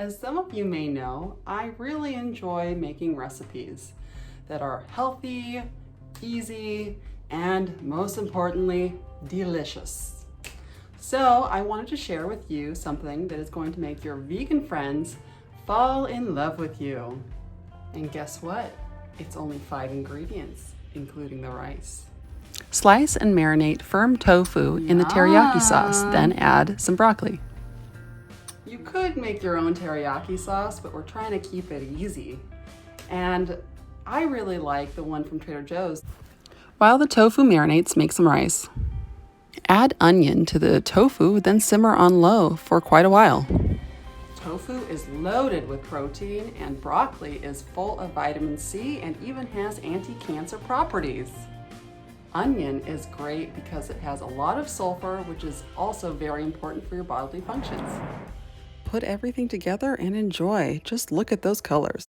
As some of you may know, I really enjoy making recipes that are healthy, easy, and most importantly, delicious. So I wanted to share with you something that is going to make your vegan friends fall in love with you. And guess what? It's only 5 ingredients, including the rice. Slice and marinate firm tofu in the teriyaki sauce, then add some broccoli. You could make your own teriyaki sauce, but we're trying to keep it easy. And I really like the one from Trader Joe's. While the tofu marinates, make some rice. Add onion to the tofu, then simmer on low for quite a while. Tofu is loaded with protein, and broccoli is full of vitamin C and even has anti-cancer properties. Onion is great because it has a lot of sulfur, which is also very important for your bodily functions. Put everything together and enjoy. Just look at those colors.